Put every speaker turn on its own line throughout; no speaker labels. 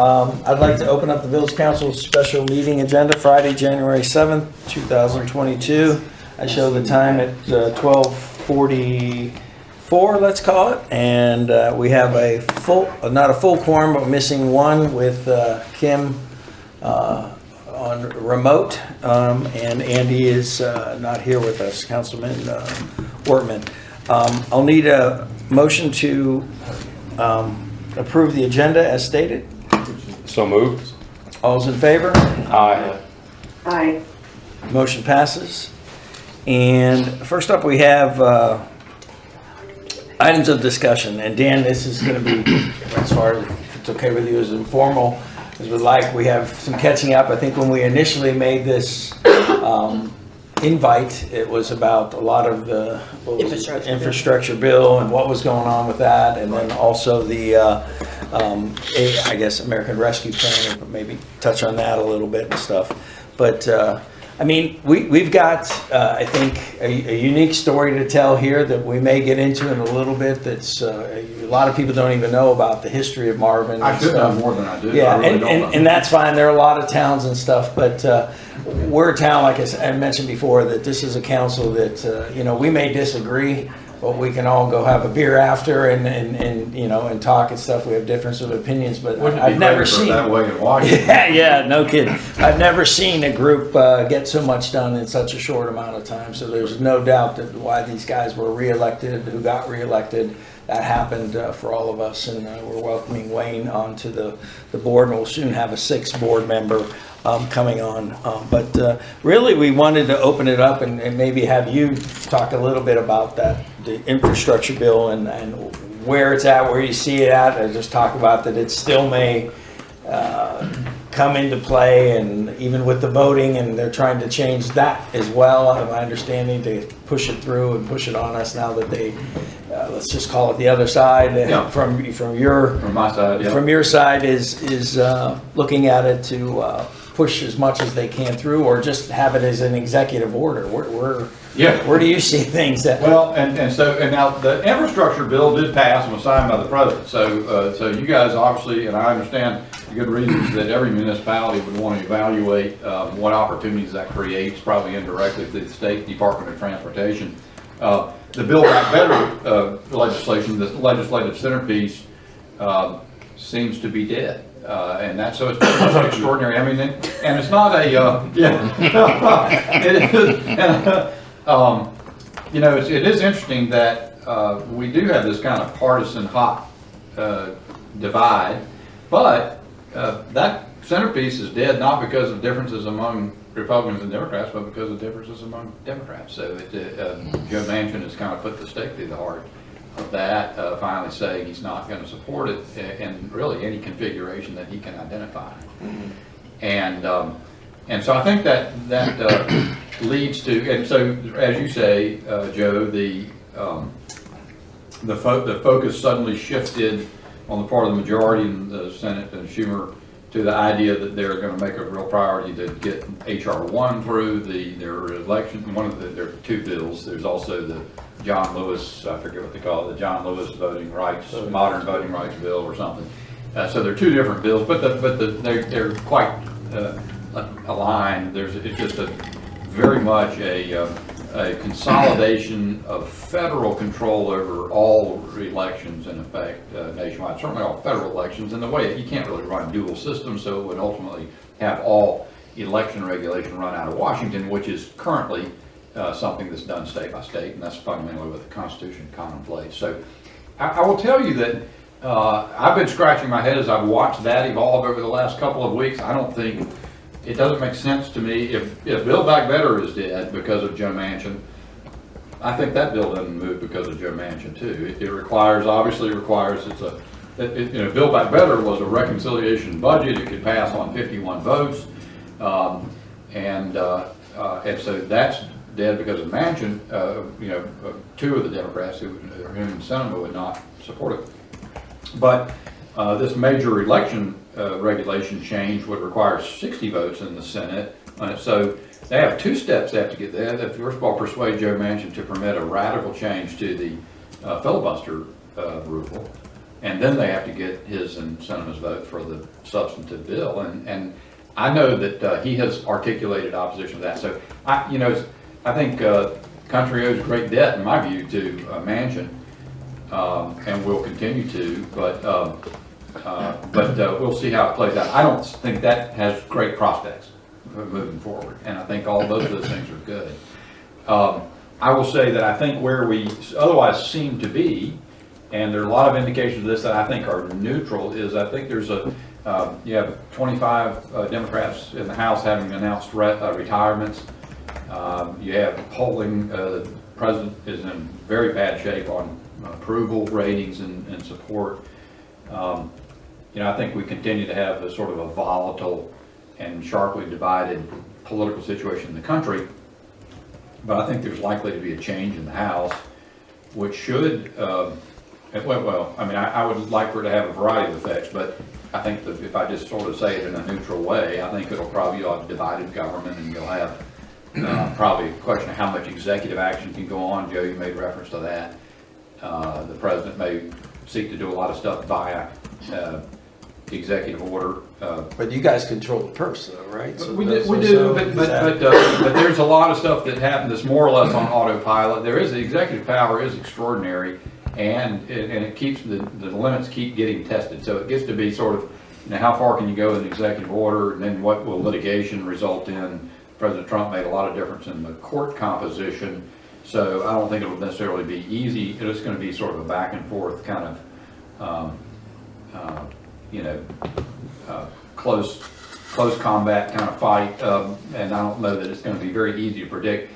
I'd like to open up the Village Council special meeting agenda, Friday, January 7th, 2022. I show the time at 12:44, let's call it. And we have a full, not a full quorum, but missing one with Kim on remote. And Andy is not here with us, Councilman Wortman. I'll need a motion to approve the agenda as stated.
So moved.
All's in favor?
Aye.
Aye.
Motion passes. And first up, we have items of discussion. And Dan, this is going to be, as far as if it's okay with you, as informal as we'd like. We have some catching up. I think when we initially made this invite, it was about a lot of the infrastructure bill and what was going on with that, and then also the I guess American Rescue Plan, maybe touch on that a little bit and stuff. But I mean, we've got I think a unique story to tell here that we may get into in a little bit. That's a lot of people don't even know about the history of Marvin.
I should know more than I do.
Yeah,
I really don't know.
and that's fine. There are a lot of towns and stuff, but we're a town, like I mentioned before, that this is a council that you know, we may disagree, but we can all go have a beer after and you know, and talk and stuff. We have difference of opinions, but I've never seen
that way in Washington.
yeah, no kidding. I've never seen a group get so much done in such a short amount of time. So there's no doubt that why these guys were reelected, who got reelected. That happened for all of us, and we're welcoming Wayne onto the board, and we'll soon have a sixth board member coming on. But really, we wanted to open it up and maybe have you talk a little bit about that, the infrastructure bill, and where it's at, where you see it at, and just talk about that it still may come into play, and even with the voting, and they're trying to change that as well, my understanding, to push it through and push it on us now that they, let's just call it the other side,
Yeah.
from my side,
yeah.
from your side is looking at it to push as much as they can through, or just have it as an executive order. Where do you see things that?
Well, and now the infrastructure bill did pass and was signed by the president. So you guys obviously, and I understand the good reasons that every municipality would want to evaluate what opportunities that creates, probably indirectly through the State Department of Transportation. The Build Back Better legislation, the legislative centerpiece, seems to be dead. And that's, so it's pretty much extraordinary. I mean, and it's not a, it is, you know, it is interesting that we do have this kind of partisan hot divide, but that centerpiece is dead not because of differences among Republicans and Democrats, but because of differences among Democrats. So Joe Manchin has kind of put the stake through the heart of that, finally saying he's not going to support it in really any configuration that he can identify. Mm-hmm. And so I think that leads to, and so as you say, Joe, the focus suddenly shifted on the part of the majority in the Senate and Schumer to the idea that they're going to make a real priority to get H.R. 1 through their election. There are two bills. There's also the John Lewis, I forget what they call it, the John Lewis voting rights, modern voting rights bill or something. So they're two different bills, but they're quite aligned. It's just very much a consolidation of federal control over all elections in effect nationwide, certainly all federal elections, in the way that you can't really run dual systems, so it would ultimately have all election regulation run out of Washington, which is currently something that's done state by state, and that's fundamentally what the Constitution contemplates. So I will tell you that I've been scratching my head as I've watched that evolve over the last couple of weeks. I don't think, it doesn't make sense to me, if Build Back Better is dead because of Joe Manchin, I think that bill doesn't move because of Joe Manchin too. It obviously requires, Build Back Better was a reconciliation budget. It could pass on 51 votes. And so that's dead because of Manchin. Two of the Democrats whom Senator would not support it. But this major election regulation change would require 60 votes in the Senate. So they have two steps they have to get there. They have to first of all persuade Joe Manchin to permit a radical change to the filibuster rule. and then they have to get his and Sinema's vote for the substantive bill. And I know that he has articulated opposition to that. So I think country owes great debt, in my view, to Manchin, and will continue to. But we'll see how it plays out. I don't think that has great prospects moving forward, and I think all both of those things are good. I will say that I think where we otherwise seem to be, and there are a lot of indications of this that I think are neutral, is I think there's you have 25 Democrats in the House having announced retirements. You have polling, the president is in very bad shape on approval ratings and support. I think we continue to have a sort of a volatile and sharply divided political situation in the country. But I think there's likely to be a change in the House, which should, I would like for it to have a variety of effects, but I think that if I just sort of say it in a neutral way, I think it'll probably have divided government, and you'll have probably a question of how much executive action can go on. Joe, you made reference to that. The president may seek to do a lot of stuff via executive order.
But you guys control the purse, though, right? So
we do, but there's a lot of stuff that happens that's more or less on autopilot. There is the executive power is extraordinary, and it keeps the limits keep getting tested. So it gets to be sort of, how far can you go in executive order, and then what will litigation result in? President Trump made a lot of difference in the court composition, so I don't think it will necessarily be easy. It's going to be sort of a back and forth kind of close combat kind of fight, and I don't know that it's going to be very easy to predict.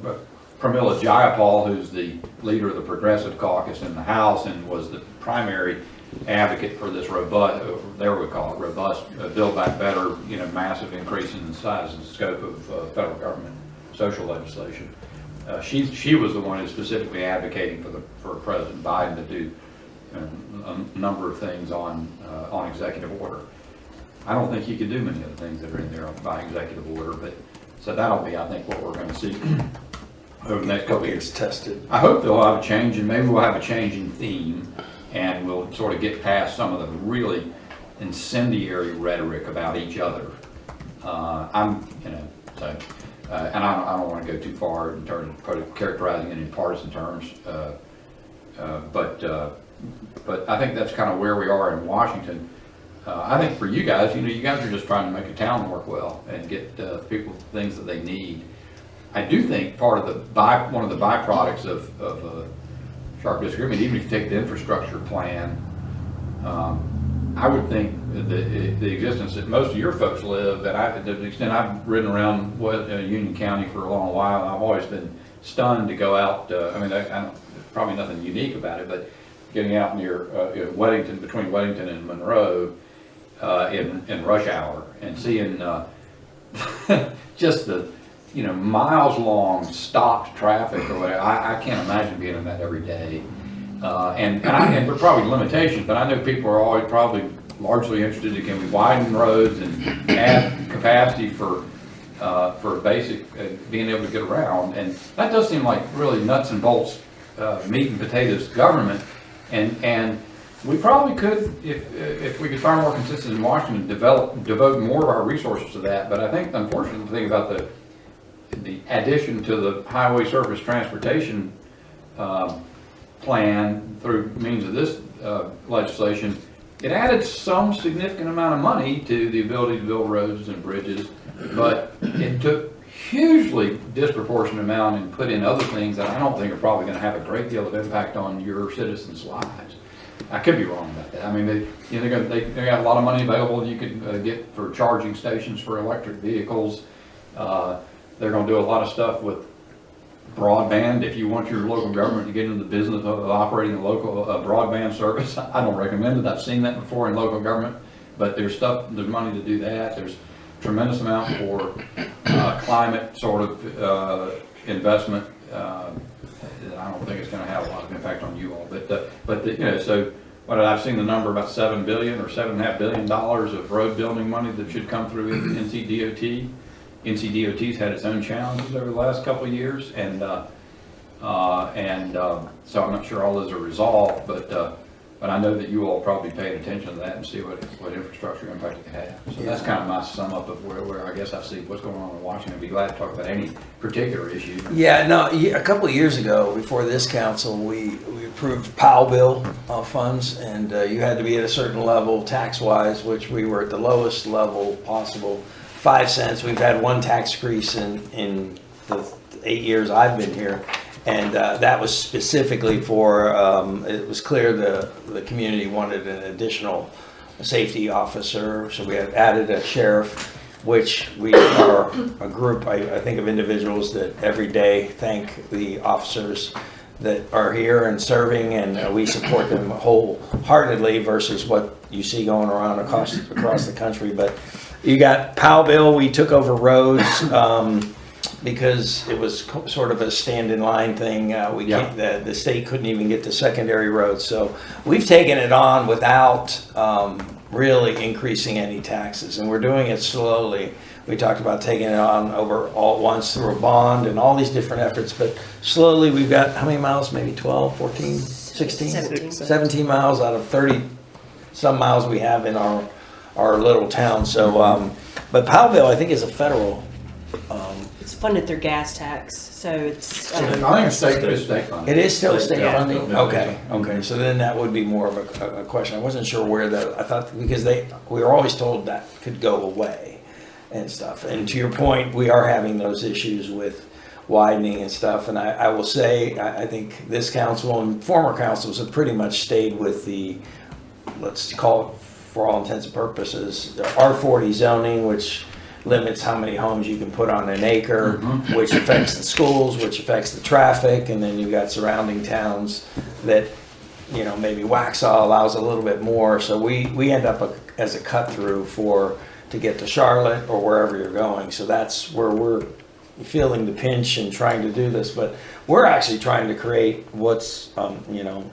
But Pramila Jayapal, who's the leader of the Progressive Caucus in the House and was the primary advocate for this robust, there we call it robust, Build Back Better, massive increase in the size and scope of federal government social legislation. She was the one who's specifically advocating for President Biden to do a number of things on executive order. I don't think he could do many of the things that are in there by executive order, but so that'll be, I think, what we're going to see over the next couple of years.
Tested.
I hope they'll have a change, and maybe we'll have a change in theme, and we'll sort of get past some of the really incendiary rhetoric about each other. And I don't want to go too far in terms of characterizing it in partisan terms, but I think that's kind of where we are in Washington. I think for you guys, you guys are just trying to make a town work well and get people things that they need. I do think part of one of the byproducts of sharp disagreement, even if you take the infrastructure plan, I would think the existence that most of your folks live, and to the extent I've ridden around Union County for a long while, I've always been stunned to go out. Probably nothing unique about it, but getting out near Weddington, between Weddington and Monroe, in rush hour, and seeing just the miles long stopped traffic or whatever. I can't imagine being in that every day. And there are probably limitations, but I know people are always probably largely interested in, can we widen roads and add capacity for basic being able to get around, and that does seem like really nuts and bolts meat and potatoes government, and we probably could, if we could find more consistency in Washington, devote more of our resources to that. But I think the unfortunate thing about the addition to the highway surface transportation plan through means of this legislation, it added some significant amount of money to the ability to build roads and bridges, but it took hugely disproportionate amount and put in other things that I don't think are probably going to have a great deal of impact on your citizens' lives. I could be wrong about that. I mean, they got a lot of money available you could get for charging stations for electric vehicles. They're going to do a lot of stuff with broadband. If you want your local government to get into the business of operating a local broadband service, I don't recommend it. I've seen that before in local government, but there's money to do that. There's a tremendous amount for climate sort of investment. I don't think it's going to have a lot of impact on you all, so what I've seen the number about $7 billion or $7.5 billion of road building money that should come through NCDOT. NCDOT's had its own challenges over the last couple of years, and so I'm not sure all those are resolved, but But I know that you all probably paid attention to that and see what infrastructure impact it could have. So that's kind of my sum up of where I guess I see what's going on in Washington. I'd be glad to talk about any particular issue.
Yeah, no, a couple of years ago, before this council, we approved POW bill funds, and you had to be at a certain level tax-wise, which we were at the lowest level possible, 5 cents. We've had one tax increase in the 8 years I've been here. And that was specifically for, it was clear the community wanted an additional safety officer, so we had added a sheriff, which we are a group, I think, of individuals that every day thank the officers that are here and serving, and we support them wholeheartedly versus what you see going around across the country. But you got POW bill, we took over roads, because it was sort of a stand-in-line thing. The state couldn't even get to secondary roads. So we've taken it on without really increasing any taxes, and we're doing it slowly. We talked about taking it on over all at once through a bond and all these different efforts, but slowly we've got, how many miles? Maybe 12, 14, 16? 17 miles out of 30 some miles we have in our little town. So, but POW bill, I think, is a federal.
It's funded through gas tax, so it's.
I think it's state funding.
It is still state
Yeah.
funding?
Yeah.
Okay, so then that would be more of a question. I wasn't sure where that, I thought, because we were always told that could go away and stuff. And to your point, we are having those issues with widening and stuff. And I will say, I think this council and former councils have pretty much stayed with the, let's call it, for all intents and purposes, the R40 zoning, which limits how many homes you can put on an acre, which affects the schools, which affects the traffic, and then you've got surrounding towns that, you know, maybe Waxhaw allows a little bit more. So we end up as a cut through to get to Charlotte or wherever you're going. So that's where we're feeling the pinch and trying to do this. But we're actually trying to create what's, you know,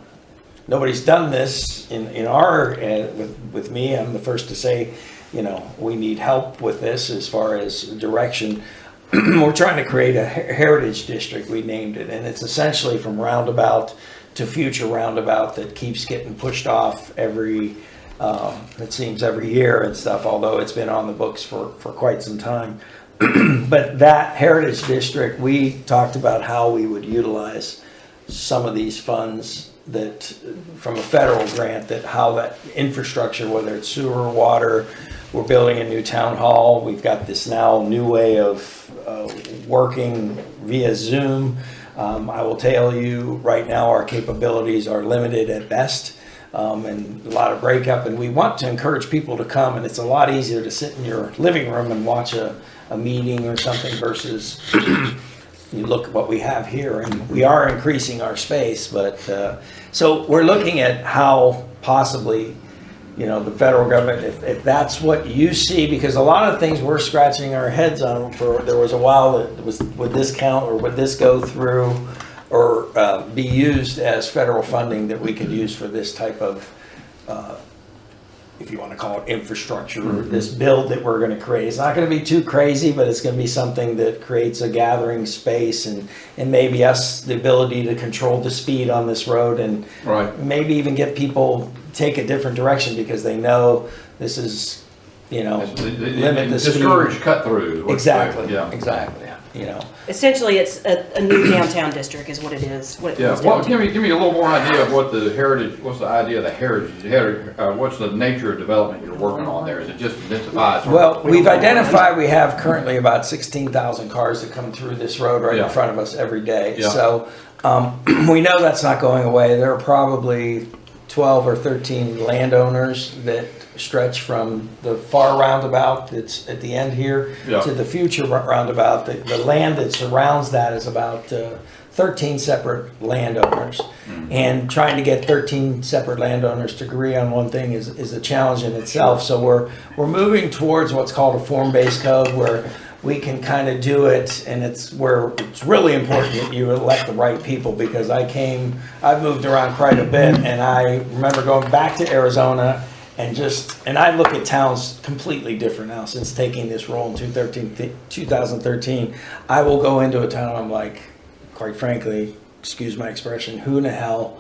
nobody's done this in our, with me. I'm the first to say, you know, we need help with this as far as direction. We're trying to create a heritage district, we named it, and it's essentially from roundabout to future roundabout that keeps getting pushed off every, it seems every year and stuff, although it's been on the books for quite some time. But that heritage district, we talked about how we would utilize some of these funds that from a federal grant, that how that infrastructure, whether it's sewer, water, we're building a new town hall. We've got this now new way of working via Zoom. I will tell you right now our capabilities are limited at best, and a lot of breakup, and we want to encourage people to come, and it's a lot easier to sit in your living room and watch a meeting or something versus you look at what we have here, and we are increasing our space, but so we're looking at how possibly, you know, the federal government, if that's what you see, because a lot of things we're scratching our heads on for, there was a while that was, would this count or would this go through or be used as federal funding that we could use for this type of, if you want to call it infrastructure, this build that we're going to create. It's not going to be too crazy, but it's going to be something that creates a gathering space and maybe us the ability to control the speed on this road and maybe even get people take a different direction because they know this is, you know, limit the speed.
Discourage cut-throughs.
Exactly,
Yeah.
exactly, you know.
Essentially, it's a new downtown district is what it is. What it
Yeah,
comes
well,
down to.
give me a little more idea of what the heritage, what's the idea of the heritage, what's the nature of development you're working on there? Is it just identified?
Well, we've identified we have currently about 16,000 cars that come through this road right in front of us every day.
Yeah.
So we know that's not going away. There are probably 12 or 13 landowners that stretch from the far roundabout that's at the end here to the future roundabout. The land that surrounds that is about 13 separate landowners. And trying to get 13 separate landowners to agree on one thing is a challenge in itself. So we're moving towards what's called a form-based code where we can kind of do it, and it's where it's really important that you elect the right people, because I've moved around quite a bit, and I remember going back to Arizona and I look at towns completely different now since taking this role in 2013. I will go into a town, I'm like, quite frankly, excuse my expression, who in the hell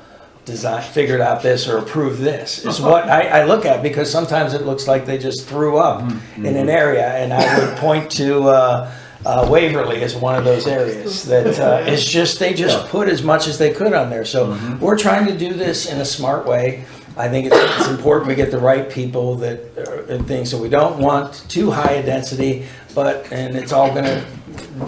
figured out this or approved this, is what I look at, because sometimes it looks like they just threw up in an area, and I would point to Waverly as one of those areas that it's just, they just put as much as they could on there. So we're trying to do this in a smart way. I think it's important we get the right people that and things, so we don't want too high a density, and it's all going to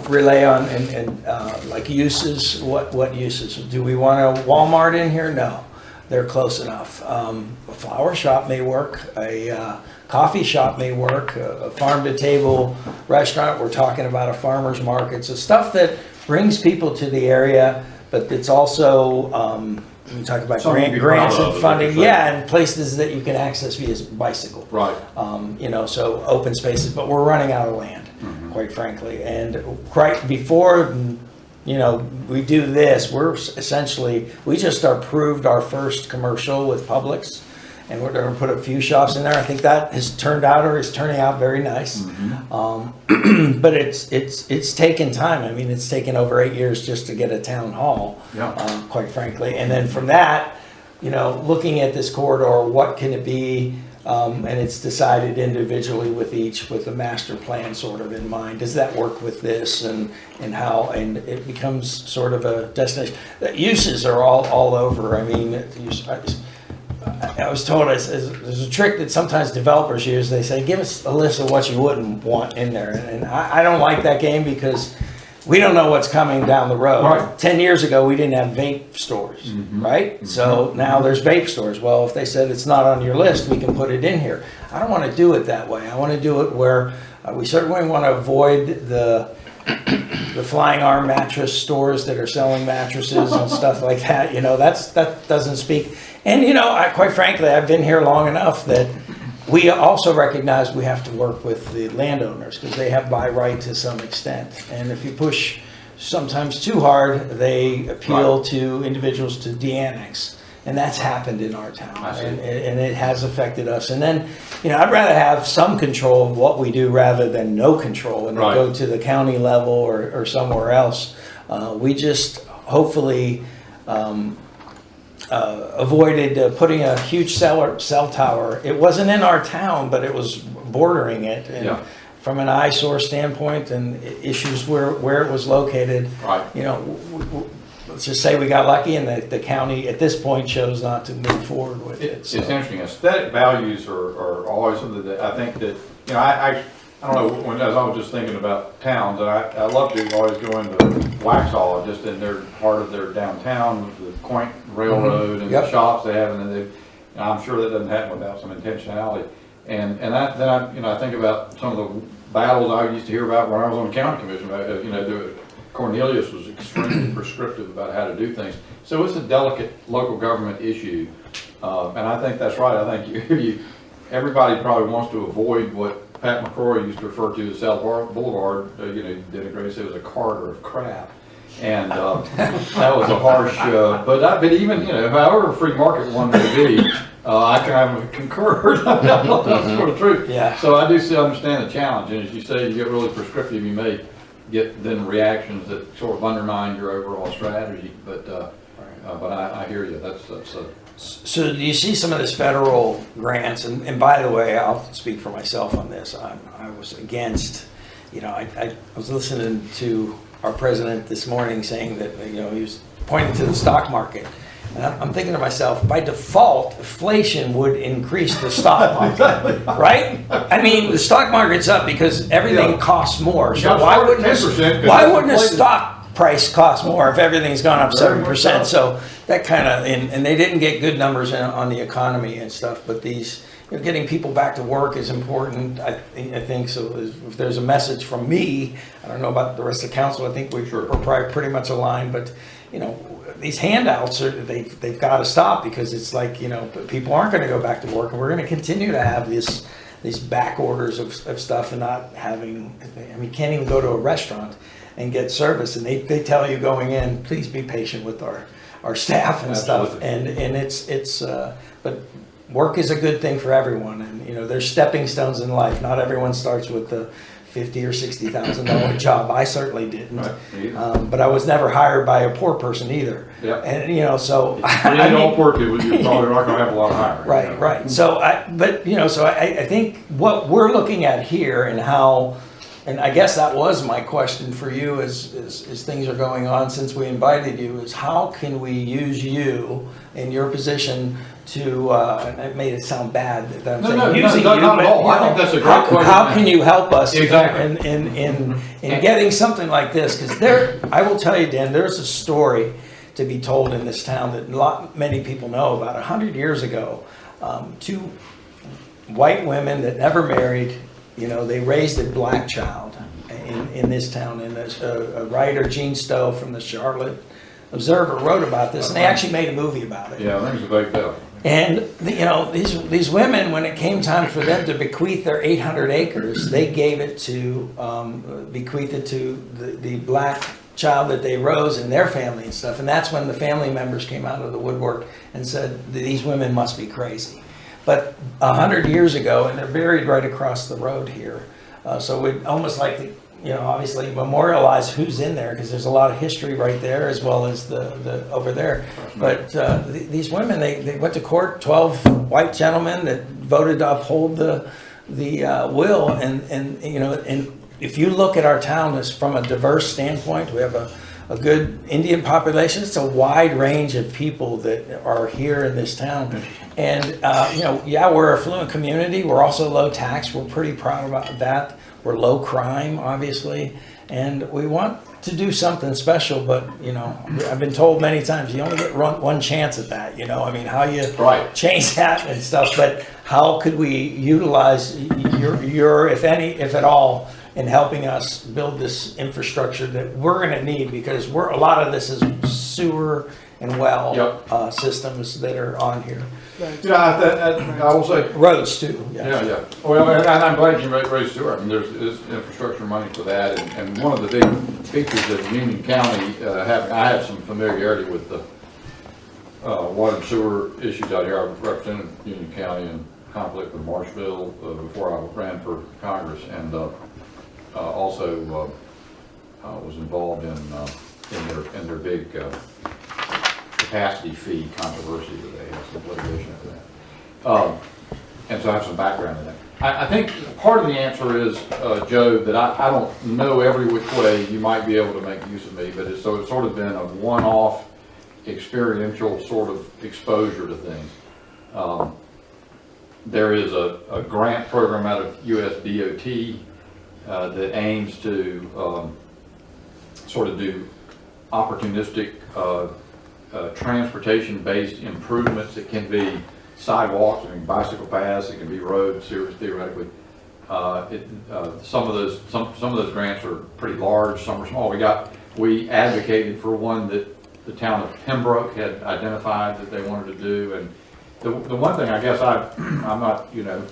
relay on and like uses. What uses? Do we want a Walmart in here? No, they're close enough. A flower shop may work. A coffee shop may work. A farm to table restaurant. We're talking about a farmer's market. So stuff that brings people to the area, but it's also we talk about grants and funding, and places that you can access via bicycle.
Right.
So open spaces, but we're running out of land, quite frankly. And right before, we do this, we just approved our first commercial with Publix, and we're going to put a few shops in there. I think that has turned out, or is turning out, very nice. But it's taken time. I mean, it's taken over 8 years just to get a town hall, quite frankly. And then from that, looking at this corridor, what can it be? And it's decided individually with the master plan sort of in mind. Does that work with this, and it becomes sort of a destination. The uses are all over. I mean, I was told there's a trick that sometimes developers use. They say, give us a list of what you wouldn't want in there. And I don't like that game, because we don't know what's coming down the road.
Right.
10 years ago, we didn't have vape stores, right? So now there's vape stores. Well, if they said it's not on your list, we can put it in here. I don't want to do it that way. I want to do it where we certainly want to avoid the flying arm mattress stores that are selling mattresses and stuff like that. That doesn't speak. And, quite frankly, I've been here long enough that we also recognize we have to work with the landowners, because they have by right to some extent. And if you push sometimes too hard, they appeal to individuals to de-annex. And that's happened in our town, and it has affected us. And then, I'd rather have some control of what we do rather than no control, and go to the county level or somewhere else. We just hopefully avoided putting a huge cell tower. It wasn't in our town, but it was bordering it. And from an eyesore standpoint and issues where it was located, let's just say we got lucky, and the county at this point chose not to move forward with it.
It's interesting. Aesthetic values are always something that I think that, I don't know, as I was just thinking about towns, and I love to always go into Waxhaw, just in their part of their downtown, with the quaint railroad and the shops they have, and I'm sure that doesn't happen without some intentionality. And then I think about some of the battles I used to hear about when I was on the county commission. Cornelius was extremely prescriptive about how to do things. So it's a delicate local government issue, and I think that's right. I think everybody probably wants to avoid what Pat McCrory used to refer to as South Boulevard. Denigrate, say it was a corridor of crap, and that was a harsh. But even however free market one may be, I kind of concur. That's sort of true. Yeah. So I do still understand the challenge, and as you say, you get really prescriptive, you may get then reactions that sort of undermine your overall strategy. But I hear you. That's
So do you see some of this federal grants? And by the way, I'll speak for myself on this. I was against. I was listening to our president this morning saying that he was pointing to the stock market. And I'm thinking to myself, by default, inflation would increase the stock market, right? I mean, the stock market's up because everything costs more. So why wouldn't a stock price cost more if everything's gone up 7%? So that kind of, and they didn't get good numbers on the economy and stuff, but these, getting people back to work is important, I think. So if there's a message from me, I don't know about the rest of the council, I think we're probably pretty much aligned, but these handouts they've got to stop, because it's like people aren't going to go back to work, and we're going to continue to have these back orders of stuff and not having. I mean, you can't even go to a restaurant and get service, and they tell you going in, please be patient with our staff and stuff, and it's but work is a good thing for everyone, and there's stepping stones in life. Not everyone starts with the $50,000 or $60,000 job. I certainly didn't.
Right, me either.
But I was never hired by a poor person either.
Yep.
And, you know, so.
If you don't work, you're probably not gonna have a lot of hiring.
Right, right. So I think what we're looking at here and how, and I guess that was my question for you as things are going on since we invited you, is how can we use you in your position to, and it made it sound bad that I'm saying using you,
not at all.
but,
I think that's a great question.
how can you help us
Exactly.
in getting something like this? Because I will tell you, Dan, there's a story to be told in this town that many people know about. 100 years ago, two white women that never married, you know, they raised a black child in this town. And a writer, Gene Stowe from the Charlotte Observer, wrote about this, and they actually made a movie about it.
Yeah, I think it's a big deal.
And you know, these women, when it came time for them to bequeath their 800 acres, they gave it to bequeathed it to the black child that they rose in their family and stuff. And that's when the family members came out of the woodwork and said, these women must be crazy. But 100 years ago, and they're buried right across the road here. So we'd almost like to, you know, obviously memorialize who's in there, because there's a lot of history right there as well as the over there. But these women, they went to court, 12 white gentlemen that voted to uphold the will, and you know, and if you look at our town as from a diverse standpoint, we have a good Indian population. It's a wide range of people that are here in this town. And, you know, yeah, we're a affluent community. We're also low tax. We're pretty proud about that. We're low crime, obviously. And we want to do something special, but, you know, I've been told many times, you only get one chance at that, you know? I mean, how you change that and stuff, but how could we utilize your if at all, in helping us build this infrastructure that we're going to need, because a lot of this is sewer and well systems that are on here.
Yeah, I will say.
Roads too.
Yeah. Well, and I'm glad you raised sewer. I mean, there's infrastructure money for that, and one of the big features of Union County, I have some familiarity with the water and sewer issues out here. I represented Union County in conflict with Marshville before I ran for Congress, and also was involved in their big capacity fee controversy that they had, some litigation for that. And so I have some background in that. I think part of the answer is, Joe, that I don't know every which way you might be able to make use of me, but it's sort of been a one-off experiential sort of exposure to things. There is a grant program out of US DOT that aims to sort of do opportunistic transportation-based improvements. It can be sidewalks, I mean, bicycle paths, it can be roads, theoretically. Some of those grants are pretty large, some are small. We advocated for one that the town of Pembroke had identified that they wanted to do, and the one thing I guess I'm not, you know,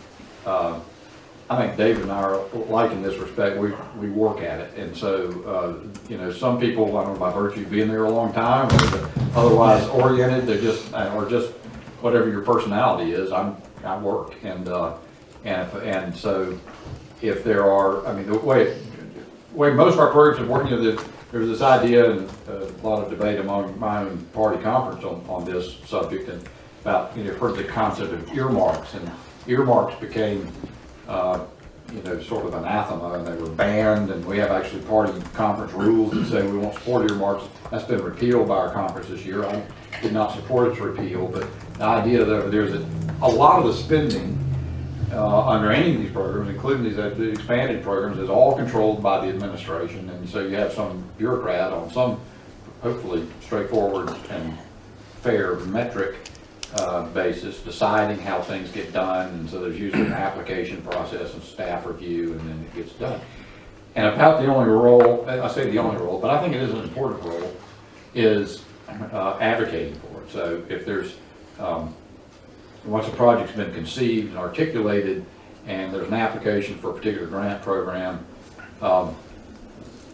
I think David and I are like in this respect. We work at it, and so you know, some people, I don't know, by virtue of being there a long time, or otherwise oriented, they're just or just whatever your personality is. I work, and so if there are, I mean, the way most of our programs have worked, you know, there's this idea and a lot of debate among my own party conference on this subject, and about, you know, heard the concept of earmarks, and earmarks became you know, sort of anathema, and they were banned, and we have actually party conference rules that say we won't support earmarks. That's been repealed by our conference this year. I did not support its repeal, but the idea that there's a lot of the spending under any of these programs, including these expanded programs, is all controlled by the administration, and so you have some bureaucrat on some hopefully straightforward and fair metric basis deciding how things get done, and so there's usually an application process and staff review, and then it gets done. And about the only role, I say the only role, but I think it is an important role, is advocating for it. So if there's, once a project's been conceived and articulated, and there's an application for a particular grant program,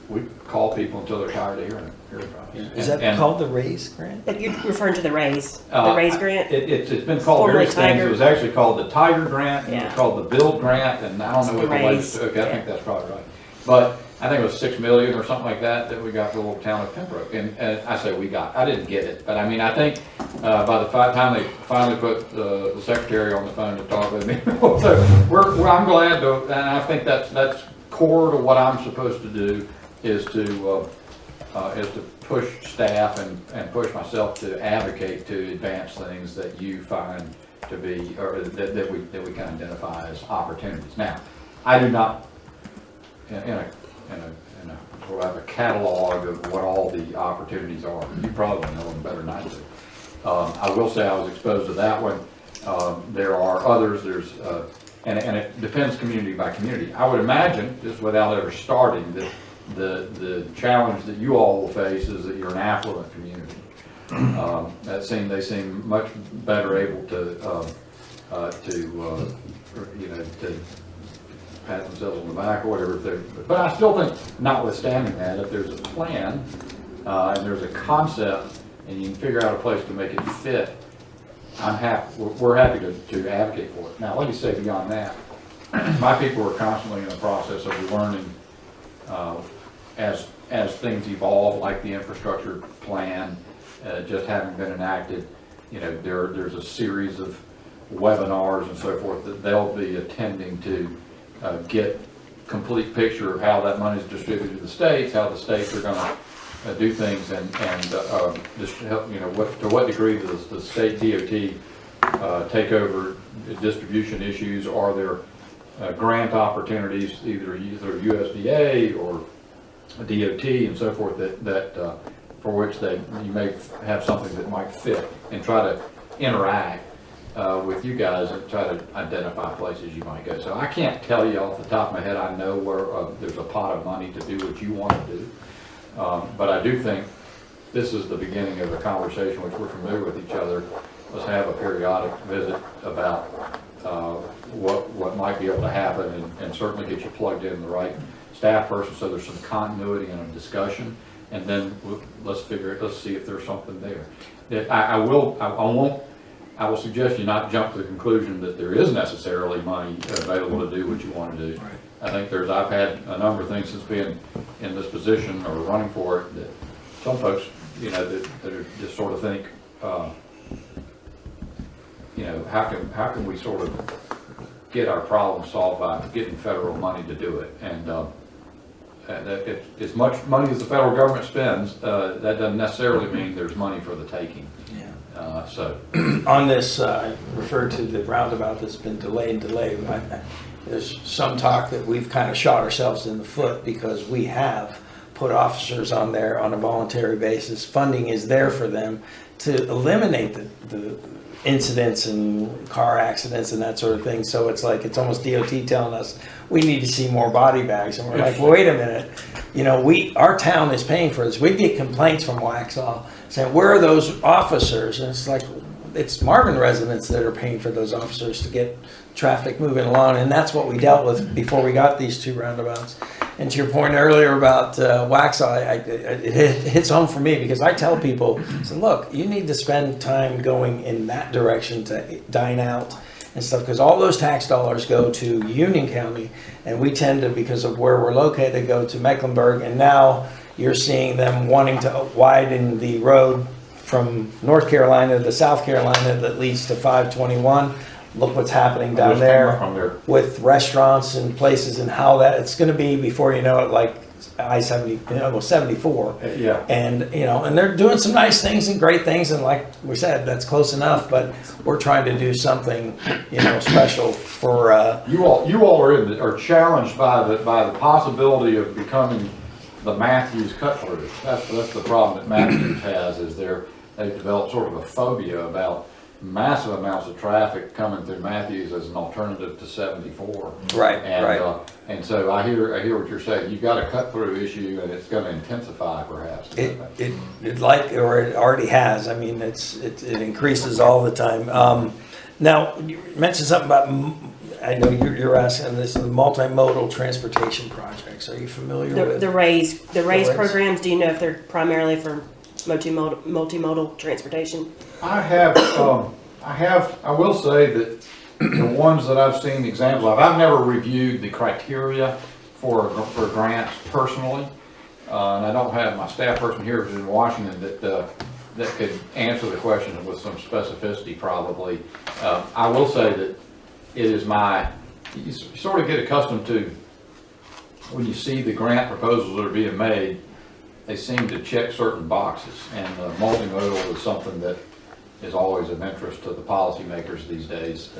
we call people until they're tired of hearing from us.
Is that
And-
called the RAISE grant?
You're referring to the raise
Uh,
grant?
It's been called
Formerly
various things.
Tiger.
It was actually called the Tiger Grant, and it was
Yeah.
called the Build Grant, and I don't
It's
know
the
what the latest,
raise,
okay, I
yeah.
think that's probably right. But I think it was 6 million or something like that we got for the little town of Pembroke. And I say we got, I didn't get it, but I mean, I think, by the time they finally put the secretary on the phone to talk with me, so I'm glad to, and I think that's core to what I'm supposed to do, is to push staff and push myself to advocate to advance things that you find to be, or that we can identify as opportunities. Now, I do not, in a sort of have a catalog of what all the opportunities are. You probably know them better than I do. I will say I was exposed to that one. There are others, and it depends community by community. I would imagine, just without ever starting, that the challenge that you all will face is that you're an affluent community. They seem much better able to pat themselves on the back or whatever. But I still think, notwithstanding that, if there's a plan and there's a concept and you can figure out a place to make it fit, we're happy to advocate for it. Now, let me say beyond that, my people are constantly in the process of learning as things evolve, like the infrastructure plan just having been enacted. There's a series of webinars and so forth that they'll be attending to get complete picture of how that money is distributed to the states, how the states are going to do things, and just help, to what degree does the state DOT take over distribution issues? Are there grant opportunities, either USDA or DOT and so forth, that for which you may have something that might fit, and try to interact with you guys and try to identify places you might go. So I can't tell you off the top of my head, I know where there's a pot of money to do what you want to do. But I do think this is the beginning of a conversation which we're familiar with each other. Let's have a periodic visit about what might be able to happen, and certainly get you plugged in the right staff person so there's some continuity in a discussion. And then let's see if there's something there. I will suggest you not jump to the conclusion that there is necessarily money available to do what you want to do.
Right.
I think I've had a number of things since being in this position or running for it, that some folks, that are just sort of think, how can we sort of get our problem solved by getting federal money to do it? And as much money as the federal government spends, that doesn't necessarily mean there's money for the taking.
Yeah.
On
this, I referred to the roundabout that's been delayed. There's some talk that we've kind of shot ourselves in the foot because we have put officers on there on a voluntary basis. Funding is there for them to eliminate the incidents and car accidents and that sort of thing. So it's almost DOT telling us we need to see more body bags, and we're like, well, wait a minute, our town is paying for this. We get complaints from Waxhaw saying, where are those officers? And it's like, it's Marvin residents that are paying for those officers to get traffic moving along, and that's what we dealt with before we got these two roundabouts. And to your point earlier about Waxhaw, it hits home for me because I tell people, so look, you need to spend time going in that direction to dine out and stuff, because all those tax dollars go to Union County, and we tend to, because of where we're located, go to Mecklenburg. And now you're seeing them wanting to widen the road from North Carolina to South Carolina that leads to 521. Look what's happening down there with restaurants and places, and how that it's going to be before you know it, like I-70, 74.
Yeah.
And and they're doing some nice things and great things, and like we said, that's close enough. But we're trying to do something, special for.
You all are challenged by the possibility of becoming the Matthews cut through. That's the problem that Matthews has, is they've developed sort of a phobia about massive amounts of traffic coming through Matthews as an alternative to 74.
Right.
And so I hear what you're saying. You've got a cut through issue, and it's going to intensify perhaps.
It already has. I mean, it increases all the time. Now you mentioned something about I know you're asking this, the multimodal transportation projects. Are you familiar with?
The RAISE
RAISE?
programs, do you know if they're primarily for multimodal transportation?
I will say that the ones that I've seen examples of, I've never reviewed the criteria for grants personally. And I don't have my staff person here who's in Washington that could answer the question with some specificity probably. I will say that it is you sort of get accustomed to when you see the grant proposals that are being made, they seem to check certain boxes, and multimodal is something that is always of interest to the policymakers these days,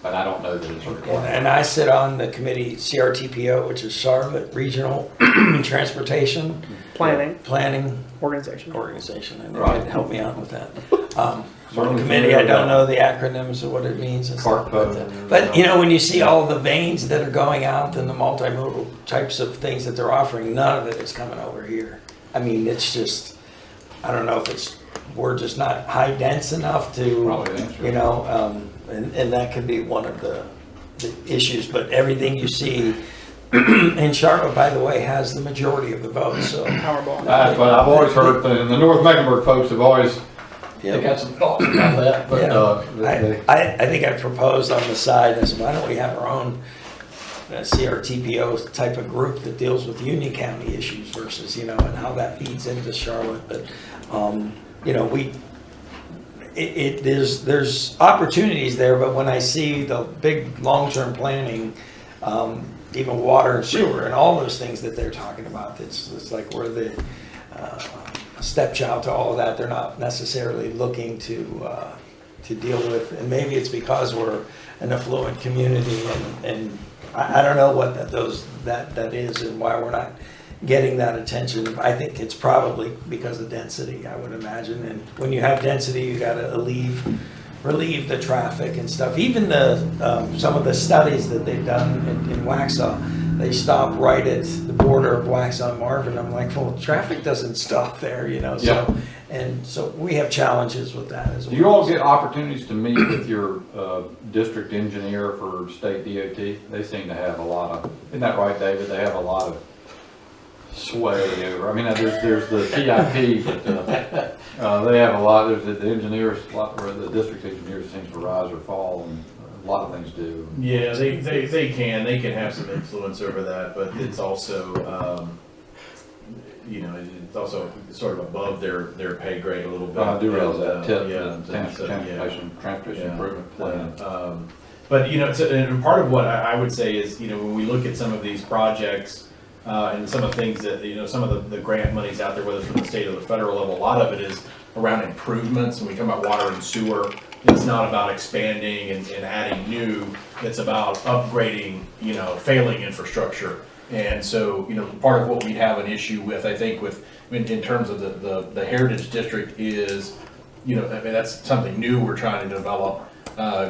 but I don't know that it's required.
And I sit on the committee CRTPO, which is Charlotte Regional Transportation Planning Organization, and they can help me out with that. On the committee, I don't know the acronyms of what it means and stuff, but you know, when you see all the veins that are going out and the multimodal types of things that they're offering, none of it is coming over here. I mean, it's just, I don't know if we're just not high dense enough to, you know, and that could be one of the issues, but everything you see in Charlotte, by the way, has the majority of the votes, so.
But I've always heard that the North Mecklenburg folks have always, they got some thoughts about that, but,
I think I proposed on the side, I said, why don't we have our own CRTPO type of group that deals with Union County issues versus, you know, and how that feeds into Charlotte, but, you know, there's opportunities there, but when I see the big long-term planning, even water and sewer and all those things that they're talking about, it's like we're the stepchild to all of that. They're not necessarily looking to deal with, and maybe it's because we're an affluent community, and I don't know what that is and why we're not getting that attention. I think it's probably because of density, I would imagine, and when you have density, you got to relieve the traffic and stuff. Even some of the studies that they've done in Waxhaw, they stop right at the border of Waxhaw and Marvin. I'm like, well, traffic doesn't stop there, you know.
Yeah.
So we have challenges with that as well.
do you all get opportunities to meet with your district engineer for state DOT? They seem to have a lot of, isn't that right, David? They have a lot of sway over. I mean, there's the PIP, but they have a lot. There's the engineers, or the district engineers seems to rise or fall, and a lot of things do.
Yeah, they can have some influence over that, but it's also, you know, it's also sort of above their pay grade a little bit.
I do realize that. Transportation improvement plan.
But you know, and part of what I would say is, you know, when we look at some of these projects and some of the things that, you know, some of the grant monies out there, whether it's from the state or the federal level, a lot of it is around improvements. And we talk about water and sewer. It's not about expanding and adding new. It's about upgrading, you know, failing infrastructure. And so, you know, part of what we have an issue with, I think, in terms of the Heritage District is, you know, I mean, that's something new we're trying to develop,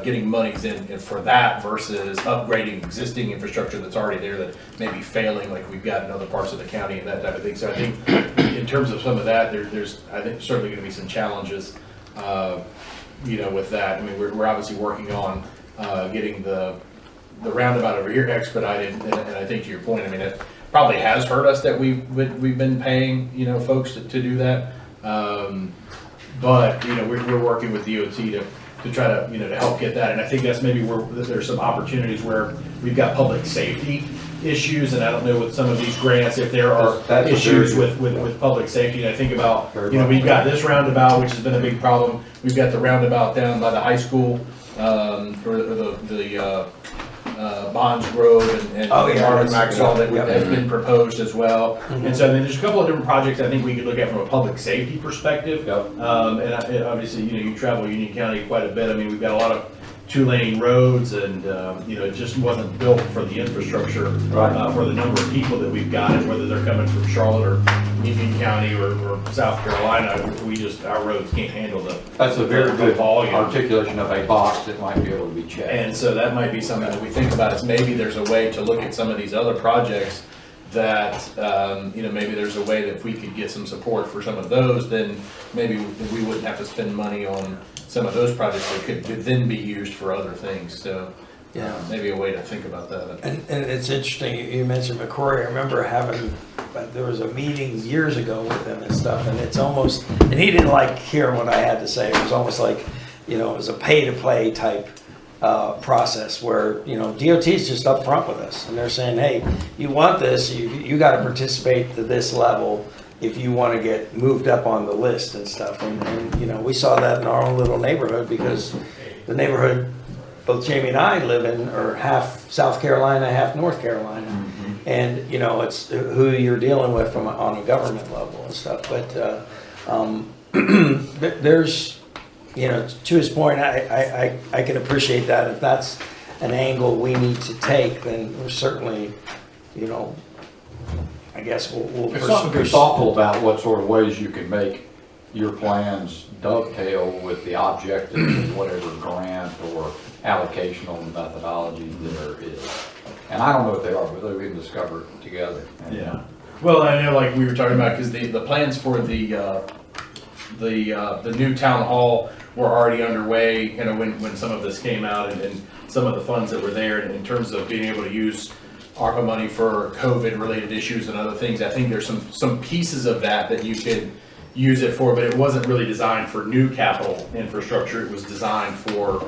getting monies in for that versus upgrading existing infrastructure that's already there that may be failing, like we've got in other parts of the county and that type of thing. So I think in terms of some of that, there's I think certainly going to be some challenges, you know, with that. I mean, we're obviously working on getting the roundabout over here expedited, and I think to your point, I mean, it probably has hurt us that we've been paying, you know, folks to do that. But you know, we're working with DOT to try to, you know, to help get that, and I think that's maybe where there's some opportunities where we've got public safety issues, and I don't know with some of these grants if there are issues with public safety. And I think about, you know, we've got this roundabout, which has been a big problem. We've got the roundabout down by the high school, or the Bonds Grove and Marvin Maxwell that has been proposed as well. Mm-hmm. And so I mean, there's a couple of different projects I think we could look at from a public safety perspective. Yep. And obviously, you know, you travel Union County quite a bit. I mean, we've got a lot of 2-lane roads, and you know, it just wasn't built for the infrastructure, for the number of people that we've got, and whether they're coming from Charlotte or Union County or South Carolina. Our roads can't handle the.
That's a very good
volume.
Articulation of a box that might be able to be checked.
And so that might be something that we think about, is maybe there's a way to look at some of these other projects that, you know, maybe there's a way that if we could get some support for some of those, then maybe we wouldn't have to spend money on some of those projects that could then be used for other things. So
Yeah.
Maybe a way to think about that.
And it's interesting, you mentioned McCrory. I remember there was a meeting years ago with him and stuff, and it's almost, and he didn't like hearing what I had to say. It was almost like, it was a pay-to-play type process where, DOT's just up front with us, and they're saying, hey, you want this, you got to participate to this level if you want to get moved up on the list and stuff. And we saw that in our own little neighborhood, because the neighborhood both Jamie and I live in are half South Carolina, half North Carolina.
Mm-hmm.
And, it's who you're dealing with on a government level and stuff. But there's, to his point, I can appreciate that. If that's an angle we need to take, then we're certainly, I guess we'll
It's something to be thoughtful about what sort of ways you can make your plans dovetail with the objectives of whatever grant or allocational methodology there is. And I don't know what they are, but we can discover it together.
Yeah. Well, I know, like we were talking about, because the plans for the new town hall were already underway, when some of this came out, and some of the funds that were there, and in terms of being able to use ARPA money for COVID-related issues and other things. I think there's some pieces of that you could use it for, but it wasn't really designed for new capital infrastructure. It was designed for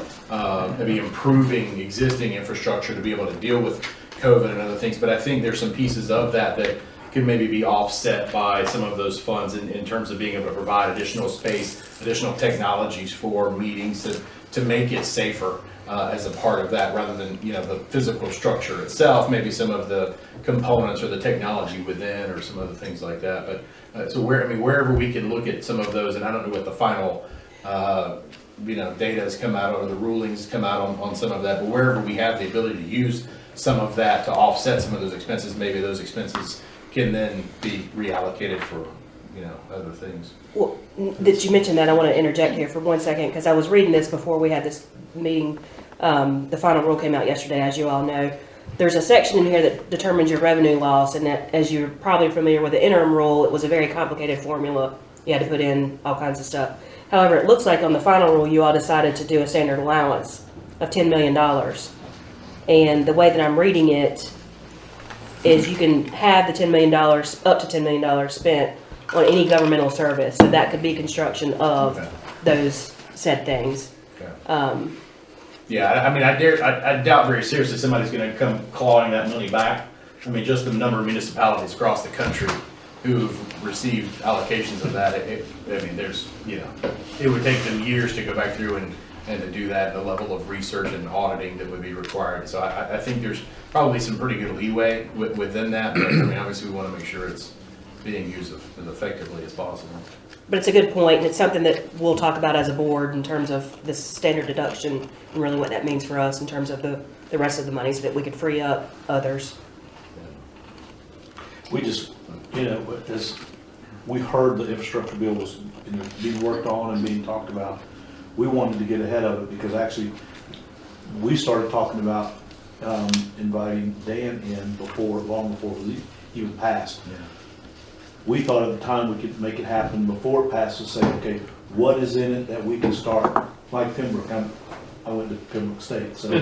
maybe improving existing infrastructure to be able to deal with COVID and other things. But I think there's some pieces of that could maybe be offset by some of those funds in terms of being able to provide additional space, additional technologies for meetings to make it safer as a part of that, rather than the physical structure itself, maybe some of the components or the technology within, or some other things like that. But so wherever we can look at some of those, and I don't know what the final data has come out, or the rulings come out on some of that, but wherever we have the ability to use some of that to offset some of those expenses, maybe those expenses can then be reallocated for other things.
Well, that you mentioned that, I want to interject here for 1 second, because I was reading this before we had this meeting. The final rule came out yesterday, as you all know. There's a section in here that determines your revenue loss, and that, as you're probably familiar with the interim rule, it was a very complicated formula. You had to put in all kinds of stuff. However, it looks like on the final rule, you all decided to do a standard allowance of $10 million. And the way that I'm reading it is you can have the $10 million, up to $10 million spent on any governmental service. So that could be construction of those said things.
Okay. Yeah, I doubt very seriously somebody's going to come clawing that money back. Just the number of municipalities across the country who've received allocations of that. There's, it would take them years to go back through and to do that, the level of research and auditing that would be required. So I think there's probably some pretty good leeway within that. But obviously we want to make sure it's being used as effectively as possible.
But it's a good point, and it's something that we'll talk about as a board in terms of this standard deduction and really what that means for us in terms of the rest of the money, so that we could free up others.
We just, as we heard the infrastructure bill was being worked on and being talked about, we wanted to get ahead of it, because actually we started talking about inviting Dan in long before it was even passed.
Yeah.
We thought at the time we could make it happen before it passed, to say, okay, what is in it that we can start, like Pembroke. I went to Pembroke State, so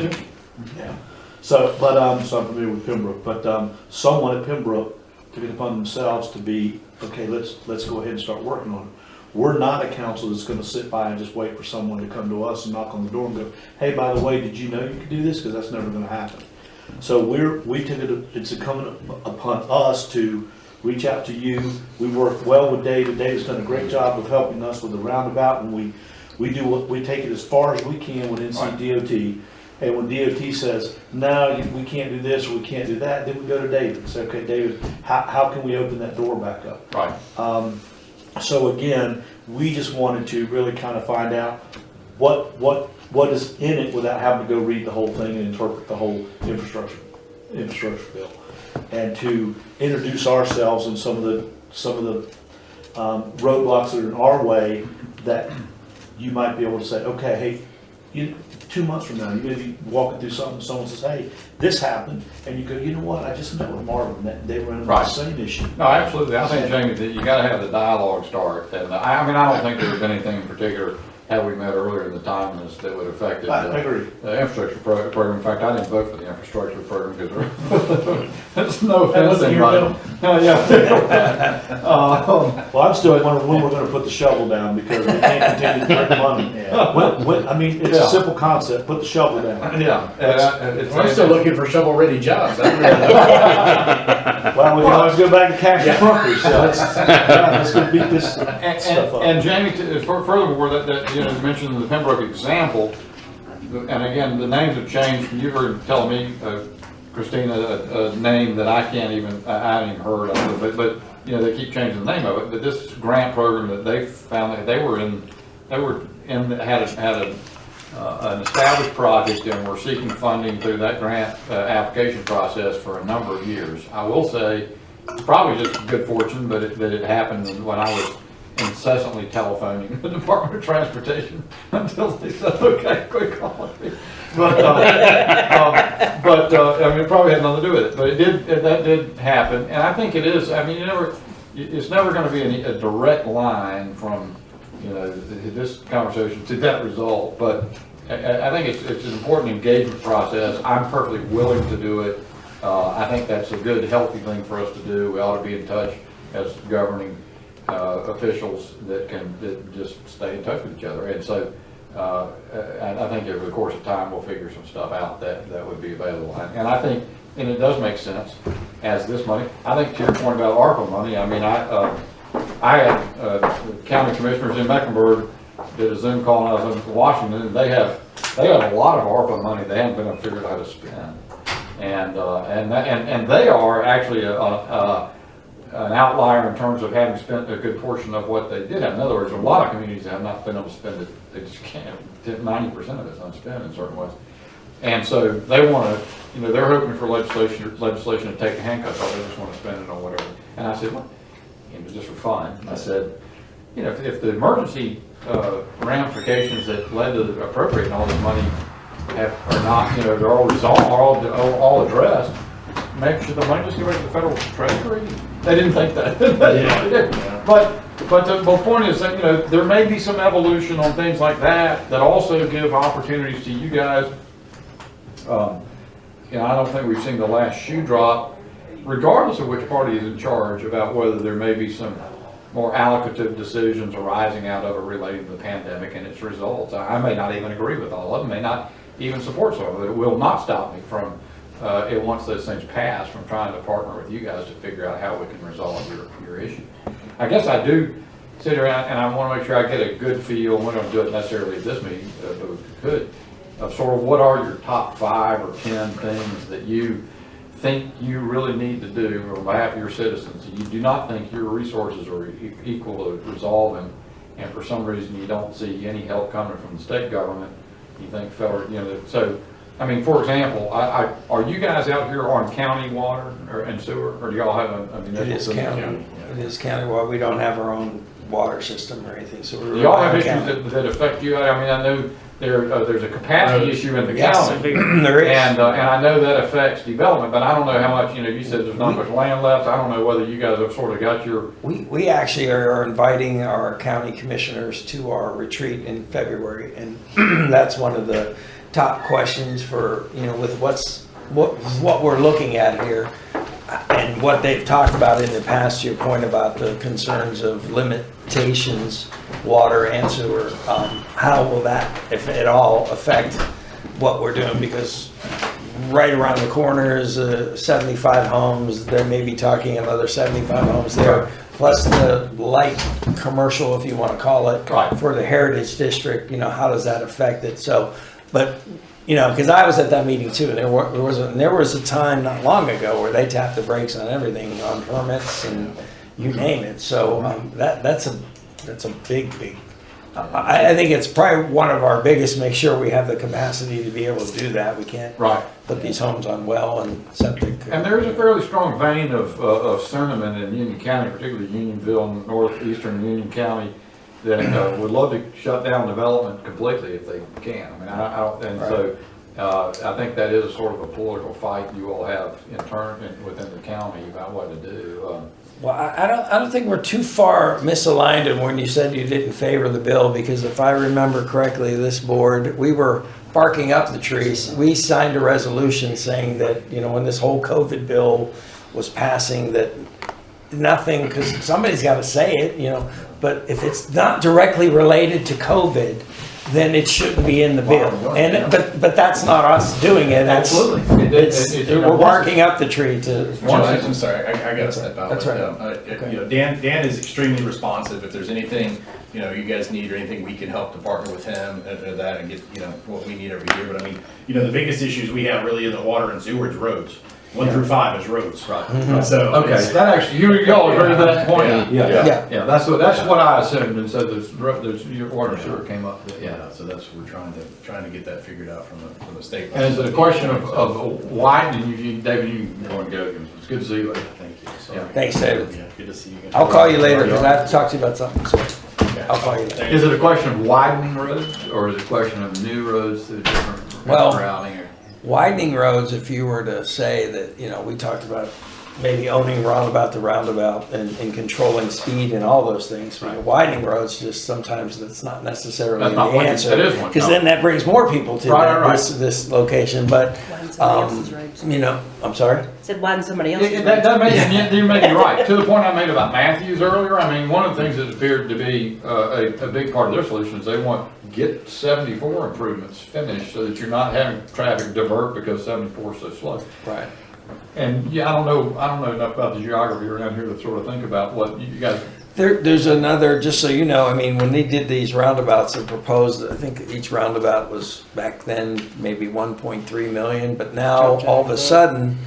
yeah. So I'm familiar with Pembroke, but someone at Pembroke took it upon themselves to be, okay, let's go ahead and start working on it. We're not a council that's going to sit by and just wait for someone to come to us and knock on the door and go, hey, by the way, did you know you could do this? Because that's never going to happen. So we took it. It's incumbent upon us to reach out to you. We work well with David. David's done a great job of helping us with the roundabout, and we take it as far as we can with NCDOT. And when DOT says, no, we can't do this or we can't do that, then we go to David and say, okay, David, how can we open that door back up?
Right.
So again, we just wanted to really kind of find out what is in it without having to go read the whole thing and interpret the whole infrastructure bill, and to introduce ourselves and some of the roadblocks that are in our way that you might be able to say, okay, hey, 2 months from now, you may be walking through something, someone says, hey, this happened, and you go, you know what, I just met with Marvin, they were in the same issue.
No, absolutely. I think, Jamie, that you got to have the dialogue start. And I don't think there's been anything in particular
had we met earlier in the time, that would have affected
I agree.
the infrastructure program. In fact, I didn't vote for the infrastructure program because there's no
That
offense
wasn't
to
your
anybody. Yeah.
Well, I'm still wondering when we're gonna put the shovel down, because we can't continue to print money. I mean, it's
Yeah.
a simple concept, put the shovel down.
Yeah.
I'm still looking for shovel-ready jobs. I don't know.
Well, we can always go back to cash and truckers, so let's go beat this stuff up.
And Jamie, furthermore, that you know, mentioned the Pembroke example, and again, the names have changed. You were telling me, Christina, a name that I haven't even heard of, but you know, they keep changing the name of it. But this grant program that they found, that they were in, had an established project and were seeking funding through that grant application process for a number of years. I will say, probably just good fortune, but it happened when I was incessantly telephoning the Department of Transportation until they said, okay, quit calling me. But I mean, it probably had nothing to do with it, but that did happen. And I think it is, I mean, it's never going to be a direct line from, you know, this conversation to that result, but I think it's an important engagement process. I'm perfectly willing to do it. I think that's a good, healthy thing for us to do. We ought to be in touch as governing officials that just stay in touch with each other. And so I think over the course of time we'll figure some stuff out that would be available. And I think, and it does make sense as this money. I think to your point about ARPA money, I mean, I had county commissioners in Mecklenburg did a Zoom call, and I was in Washington, and they have a lot of ARPA money they haven't been able to figure out how to spend. And they are actually an outlier in terms of having spent a good portion of what they did have. In other words, a lot of communities have not been able to spend it. They just can't. 90% of it's unspent in certain ways. And so they want to, you know, they're hoping for legislation to take the handcuffs off. They just want to spend it on whatever. And I said, well, you know, just for fun, I said, you know, if the emergency ramifications that led to appropriating all this money are not, you know, they're all resolved, all addressed, make sure the money just get right to the federal treasury. They didn't think that.
Yeah.
But the point is that, you know, there may be some evolution on things like that also give opportunities to you guys. You know, I don't think we've seen the last shoe drop, regardless of which party is in charge, about whether there may be some more allocative decisions arising out of it relating to the pandemic and its results. I may not even agree with all of them, may not even support some of it. It will not stop me from, once those things pass, from trying to partner with you guys to figure out how we can resolve your issue. I guess I do sit around and I want to make sure I get a good feel, we don't do it necessarily at this meeting, but we could, of sort of what are your top 5 or 10 things that you think you really need to do on behalf of your citizens. You do not think your resources are equal to resolving, and for some reason you don't see any help coming from the state government. You think federal, you know, so, I mean, for example, are you guys out here on county water and sewer, or do y'all have a municipal
It is
system?
county. It is county. Well, we don't have our own water system or anything, so we're.
Do y'all have
county.
issues that affect you? I mean, I know there's a capacity issue in the
Yes,
county.
there is.
And I know that affects development, but I don't know how much, you know, you said there's not much land left. I don't know whether you guys have sort of got your.
We actually are inviting our county commissioners to our retreat in February, and that's one of the top questions for, you know, with what we're looking at here and what they've talked about in the past. Your point about the concerns of limitations, water and sewer, how will that, if at all, affect what we're doing? Because right around the corner is 75 homes. They may be talking another 75 homes there, plus the light commercial, if you want to call it,
Right.
for the Heritage District. You know, how does that affect it? So, but you know, because I was at that meeting too, and there was a time not long ago where they tapped the brakes on everything, on permits and you name it. So that's a big. I think it's probably one of our biggest. Make sure we have the capacity to be able to do that. We can't put these homes on well and septic.
And there is a fairly strong vein of sentiment in Union County, particularly Unionville and northeastern Union County, that would love to shut down development completely if they can. I mean, I don't, and so I think that is sort of a political fight you all have within the county about what to do.
Well, I don't think we're too far misaligned in when you said you didn't favor the bill, because if I remember correctly, this board, we were barking up the trees. We signed a resolution saying that, you know, when this whole COVID bill was passing, that nothing, because somebody's got to say it, you know, but if it's not directly related to COVID, then it shouldn't be in the bill. And but that's not us doing it. That's,
Absolutely.
we're barking up the tree to.
I'm sorry, I gotta step out.
That's
but,
right.
You know, Dan is extremely responsive. If there's anything, you know, you guys need or anything, we can help to partner with him and that and get, you know, what we need every year. But I mean, you know, the biggest issues we have really in the water and sewerage roads. 1 through 5 is roads.
Right.
So.
Okay,
it's-
that actually, y'all agree with that point?
Yeah.
Yeah, that's what I assumed, and so your water and sewer came up, yeah.
Yeah, so that's, we're trying to get that figured out from the state.
And is it a question of widening, David, you want to go, it's good to see you later.
Thank you.
Yeah.
Thanks, David.
Yeah, good to see you again.
I'll call you later because I have to talk to you about something. So I'll call you later.
Is it a question of widening roads, or is it a question of new roads through different routing?
Widening roads, if you were to say that, you know, we talked about maybe owning roundabout to roundabout and controlling speed and all those things.
Right.
Widening roads, just sometimes that's not necessarily
That's not
the
what
answer.
that is one,
Because
no.
then that brings more people to
Right.
this location. But,
Widen somebody else's roads.
you know, I'm sorry?
Said widen somebody else's roads.
You may be right. To the point I made about Matthews earlier, I mean, one of the things that appeared to be a big part of their solution is they want get 74 improvements finished so that you're not having traffic divert because 74 is so slow.
Right.
And yeah, I don't know enough about the geography around here to sort of think about what you guys.
There's another, just so you know, I mean, when they did these roundabouts and proposed, I think each roundabout was back then maybe 1.3 million, but now all of a sudden,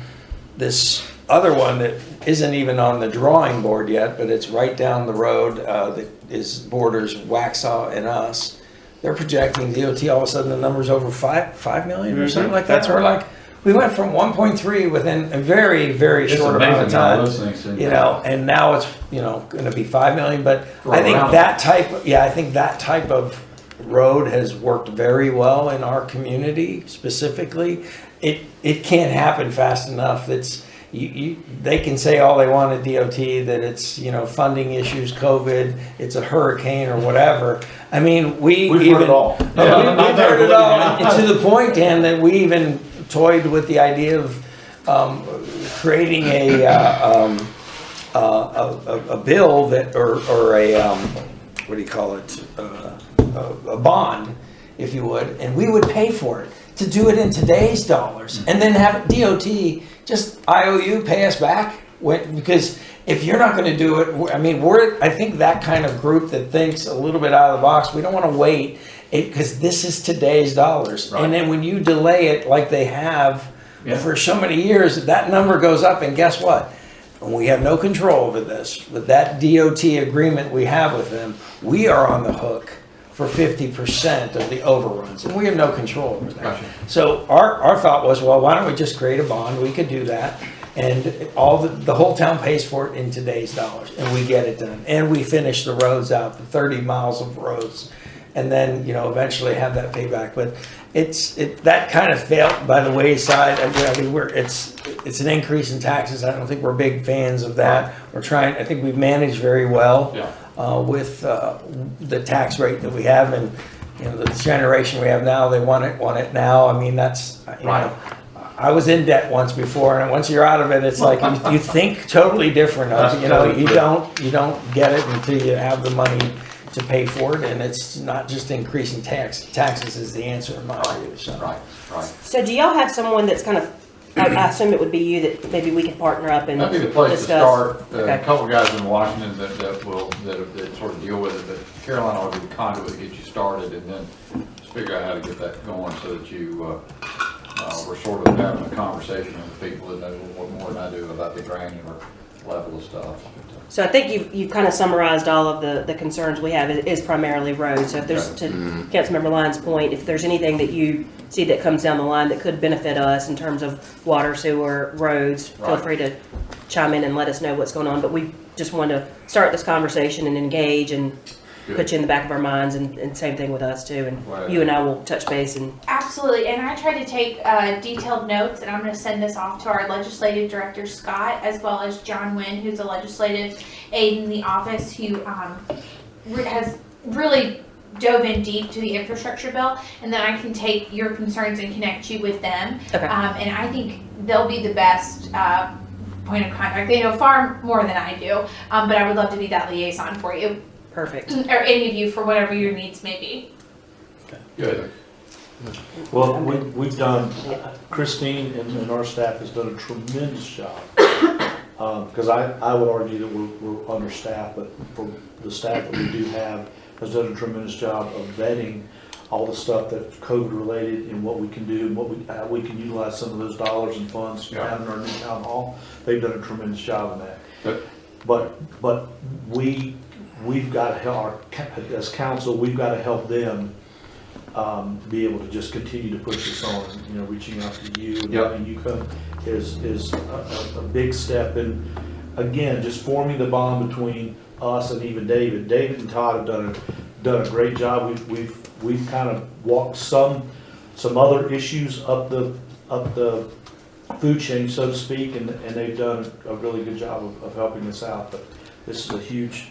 this other one that isn't even on the drawing board yet, but it's right down the road, that is borders Waxhaw and us. They're projecting DOT, all of a sudden the number's over 5 million or something like that. So we're like, we went from 1.3 within a very, very
It's
short amount of
amazing how
time.
those things seem-
You know, and now it's, you know, gonna be 5 million, but
For
I
a
think
roundabout.
I think that type of road has worked very well in our community specifically. It can't happen fast enough. It's, they can say all they want at DOT that it's, you know, funding issues, COVID, it's a hurricane or whatever. I mean, we've
heard it all.
We've heard it all, and to the point, Dan, that we even toyed with the idea of creating a bill that, or a what do you call it, a bond, if you would, and we would pay for it to do it in today's dollars, and then have DOT just IOU pay us back because if you're not going to do it, I mean, I think that kind of group that thinks a little bit out of the box. We don't want to wait because this is today's dollars,
Right.
and then when you delay it like they have
Yeah.
for so many years, that number goes up, and guess what? And we have no control over this, but that DOT agreement we have with them, we are on the hook for 50% of the overruns, and we have no control over that.
Gotcha.
So our thought was, well, why don't we just create a bond? We could do that, and all the whole town pays for it in today's dollars, and we get it done, and we finish the roads out, the 30 miles of roads, and then, you know, eventually have that payback. But that kind of failed by the wayside. I mean, it's an increase in taxes. I don't think we're big fans of that. I think we've managed very well.
Yeah.
With the tax rate that we have, and you know, the generation we have now, they want it now. I mean, that's, you
Right.
know, I was in debt once before, and once you're out of it, it's like you think totally different of it. You know, you don't get it until you have the money to pay for it, and it's not just increasing taxes is the answer in my view. So.
Right.
So do y'all have someone that's kind of, I assume it would be you, that maybe we could partner up and
That'd be the place to
discuss?
start. A
Okay.
couple guys in Washington that sort of deal with it, but Caroline ought to be the conduit to get you started, and then just figure out how to get that going so that you, we're sort of having a conversation with people that know a little more than I do about the granular level of stuff.
So I think you've kind of summarized all of the concerns we have. It is primarily roads. So if there's, to Councilmember Lyons' point, if there's anything that you see that comes down the line that could benefit us in terms of water, sewer, roads, feel
Right.
free to chime in and let us know what's going on. But we just want to start this conversation and engage and put you in the back of our minds, and same thing with us too. And
Right.
you and I will touch base and
Absolutely, and I try to take detailed notes, and I'm going to send this off to our legislative director, Scott, as well as John Wynn, who's a legislative aide in the office, who has really dove in deep to the infrastructure bill, and then I can take your concerns and connect you with them.
Okay.
And I think they'll be the best point of contact. They know far more than I do, but I would love to be that liaison for you,
perfect.
or any of you, for whatever your needs may be.
Good.
Well, we've done, Christine and our staff has done a tremendous job. Because I would argue that we're understaffed, but for the staff that we do have, has done a tremendous job of vetting all the stuff that's COVID related and what we can do and how we can utilize some of those dollars and funds down in our new town hall. They've done a tremendous job in that.
Good.
But we've got to help, as council, we've got to help them be able to just continue to push this on, reaching out to you and
Yep.
letting you come is a big step in, again, just forming the bond between us and even David. David and Todd have done a great job. We've kind of walked some other issues up the food chain, so to speak, and they've done a really good job of helping us out. But this is a huge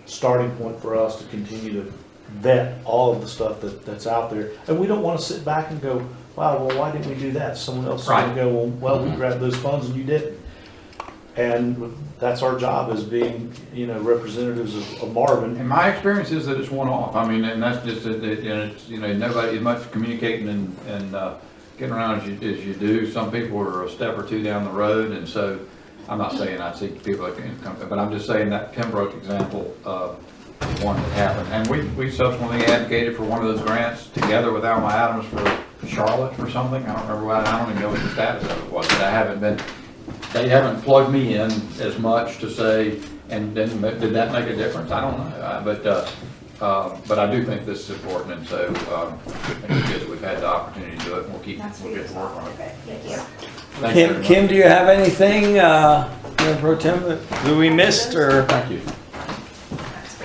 starting point for us to continue to vet all of the stuff that's out there. And we don't want to sit back and go, wow, well, why didn't we do that? Someone else is going to go, well, we grabbed those funds and you didn't. And that's our job as being, representatives of Marvin.
And my experience is that it's one-off. I mean, and that's just, it's, nobody, as much communicating and getting around as you do. Some people are a step or two down the road, and so I'm not saying I see people that can come, but I'm just saying that Pembroke example, one that happened. And we subsequently advocated for one of those grants together with Alma Adams for Charlotte or something. I don't remember what, I don't even know what the status of it was, but they haven't plugged me in as much to say, and then did that make a difference? I don't know, but I do think this is important, and so I think it's good that we've had the opportunity to do it, and we'll get to work on it.
Thank you.
Thanks very much.
Kim, do you have anything, Mayor Pro Tem, that we missed, or?
Thank you.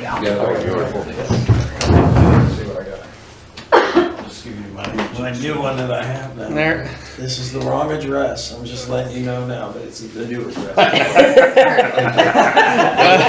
Yeah.
Yeah, that was beautiful.
See what I got. Just give you
My new one that I have now.
There.
This is the wrong address. I'm just letting you know now, but it's the new address.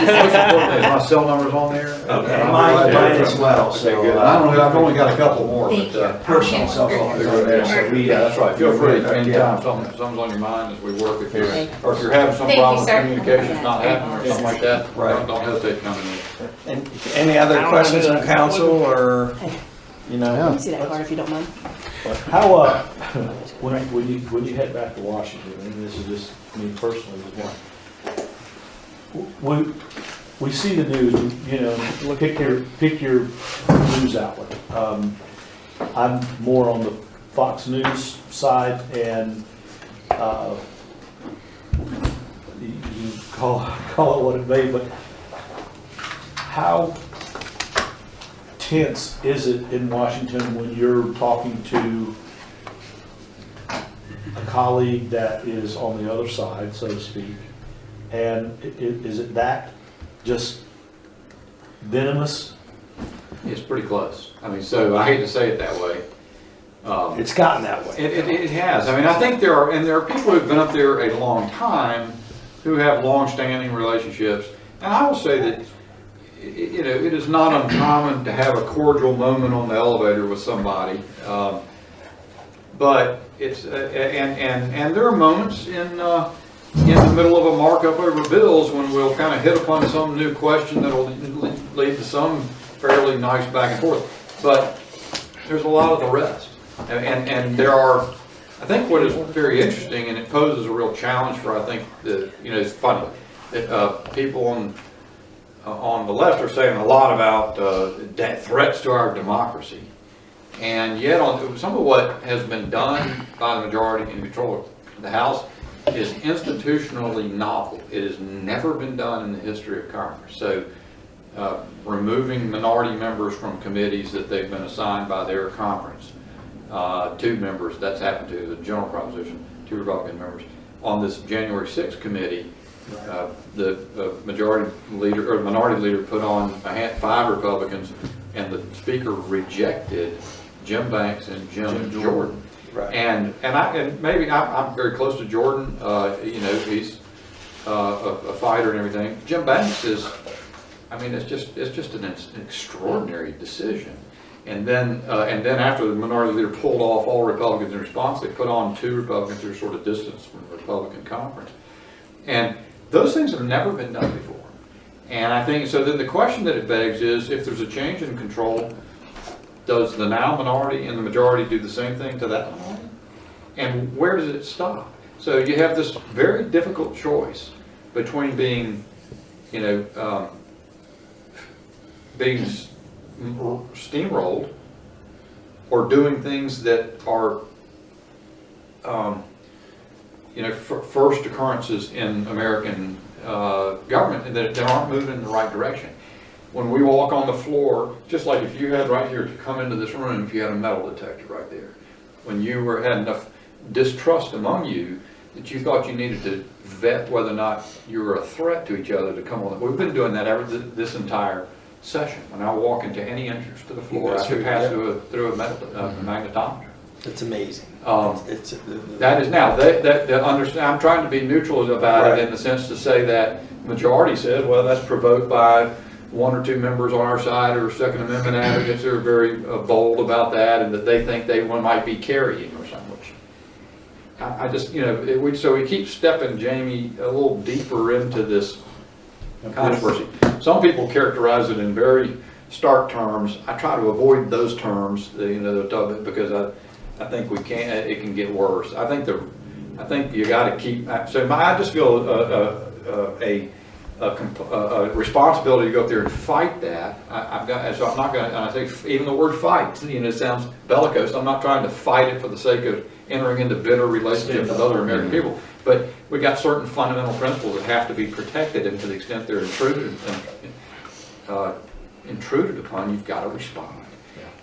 Most important is my cell number's on there.
Okay,
I'm
mine
glad
as well,
Okay,
so,
good. I don't know, I've only got a couple more,
Thank
but,
you.
personal cell phone is on there, so we,
yeah, that's right. Feel free, anytime
Yeah.
something's on your mind as we work with you,
Thank
or if you're having some
Thank you,
problem with
sir.
communications not happening or something like that,
Right.
don't hesitate to come in.
And any other questions from council, or,
You can see that card if you don't mind.
How, when you head back to Washington, and this is just me personally as well, we see the news, pick your news outlet. I'm more on the Fox News side, and you call it what it may, but how tense is it in Washington when you're talking to a colleague that is on the other side, so to speak? And is it that just venomous?
It's pretty close. I mean, so I hate to say it that way.
it's gotten that way.
It has. I mean, I think there are people who've been up there a long time who have long-standing relationships. And I will say that, it is not uncommon to have a cordial moment on the elevator with somebody. But it's, and there are moments in the middle of a markup over bills when we'll kind of hit upon some new question that'll lead to some fairly nice back and forth. But there's a lot of the rest. And there are, I think what is very interesting, and it poses a real challenge for, I think, it's funny that people on the left are saying a lot about threats to our democracy. And yet, some of what has been done by the majority in control of the House is institutionally novel. It has never been done in the history of Congress. So, removing minority members from committees that they've been assigned by their conference. 2 members, that's happened to the general proposition, 2 Republican members. On this January 6th committee, The majority leader, or minority leader put on 5 Republicans, and the speaker rejected Jim Banks and Jim Jordan.
Right.
And maybe I'm very close to Jordan, you know, he's a fighter and everything. Jim Banks is, I mean, it's just an extraordinary decision. And then after the minority leader pulled off all Republicans in response, they put on 2 Republicans who are sort of distanced from the Republican conference. And those things have never been done before. And I think, so then the question that it begs is, if there's a change in control, does the now minority and the majority do the same thing to that minority? And where does it stop? So you have this very difficult choice between being, you know, being steamrolled or doing things that are, you know, first occurrences in American government and that aren't moving in the right direction. When we walk on the floor, just like if you had right here to come into this room, if you had a metal detector right there, when you had enough distrust among you that you thought you needed to vet whether or not you were a threat to each other to come on. We've been doing that this entire session. When I walk into any entrance to the floor, I have to pass through a magnetometer.
It's amazing.
That is now, I'm trying to be neutral about it in the sense to say that majority says, well, that's provoked by 1 or 2 members on our side or Second Amendment advocates who are very bold about that and that they think one might be carrying or something, which I just, you know, so we keep stepping, Jamie, a little deeper into this controversy. Some people characterize it in very stark terms. I try to avoid those terms, you know, because I think it can get worse. I think you got to keep. So I just feel a responsibility to go up there and fight that. So I'm not going to. And I think even the word "fight," you know, it sounds bellicose. I'm not trying to fight it for the sake of entering into bitter relationships with other American people. But we got certain fundamental principles that have to be protected, and to the extent they're intruded upon, you've got to respond.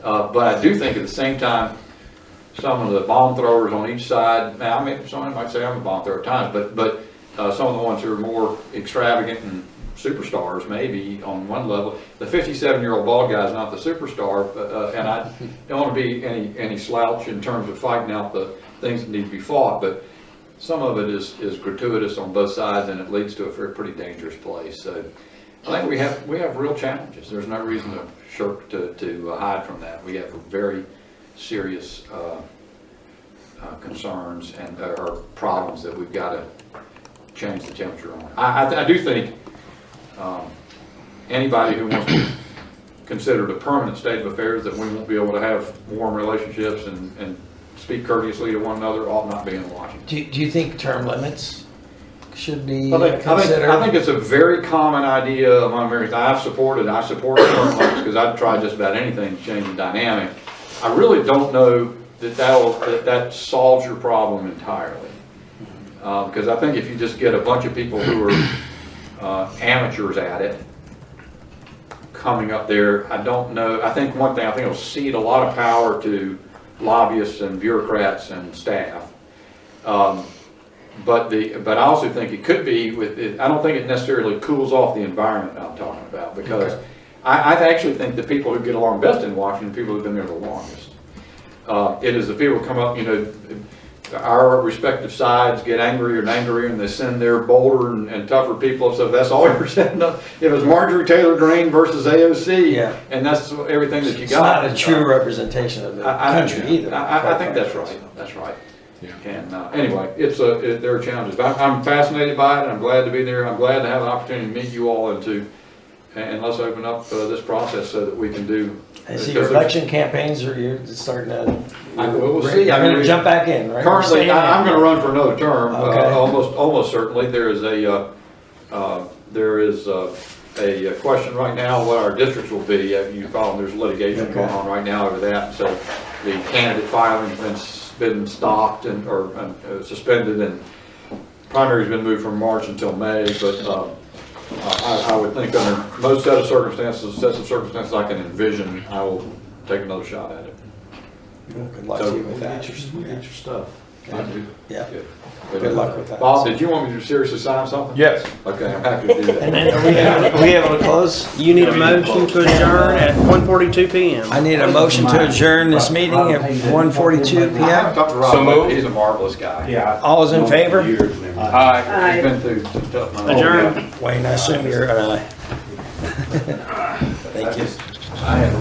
But I do think at the same time, some of the bomb throwers on each side, now I mean, someone might say I'm a bomb thrower at times, but some of the ones who are more extravagant and superstars maybe on one level, the 57-year-old bald guy is not the superstar, and I don't want to be any slouch in terms of fighting out the things that need to be fought, but some of it is gratuitous on both sides, and it leads to a pretty dangerous place. So I think we have real challenges. There's no reason to shirk to hide from that. We have very serious concerns and or problems that we've got to change the temperature on. I do think anybody who wants to consider it a permanent state of affairs that we won't be able to have warm relationships and speak courteously to one another ought not be in Washington.
Do you think term limits should be
considered? I think it's a very common idea among Americans. I support term limits because I've tried just about anything to change the dynamic. I really don't know that solves your problem entirely. Because I think if you just get a bunch of people who are amateurs at it coming up there, I don't know. I think one thing, I think it'll cede a lot of power to lobbyists and bureaucrats and staff. But I also think it could be I don't think it necessarily cools off the environment I'm talking about, because I actually think the people who get along best in Washington, people who've been there the longest. It is the people who come up, you know, our respective sides get angrier and angrier, and they send their bolder and tougher people. So that's all you're setting up. It was Marjorie Taylor Greene versus AOC, and that's everything that you got.
It's not a true representation of the country either.
I think that's right. That's right. Yeah. And anyway, there are challenges. But I'm fascinated by it. I'm glad to be there. I'm glad to have an opportunity to meet you all and let's open up this process so that we can do.
I see your election campaigns you're starting to.
We'll see.
I'm going to jump back in, right?
Currently, I'm going to run for another term.
Okay.
Almost certainly. There is a question right now what our districts will be. You follow, there's litigation going on right now over that. So the candidate filing has been stopped or suspended, and primary's been moved from March until May. But I would think under most sets of circumstances I can envision, I will take another shot at it.
Good luck to you with that.
Get your stuff.
Yeah.
Good.
Good luck with that.
Bob, did you want me to seriously sign something?
Yes.
Okay, I'm happy to do that.
And then are we able to close?
You need a motion to adjourn at 1:42 PM.
I need a motion to adjourn this meeting at 1:42
I haven't
PM.
talked to Rob,
So
but
moved.
he's a marvelous guy.
Yeah.
All is in favor?
Aye.
He's been through some stuff. man.
Adjourn.
Wayne, I assume you're, thank you.
I had,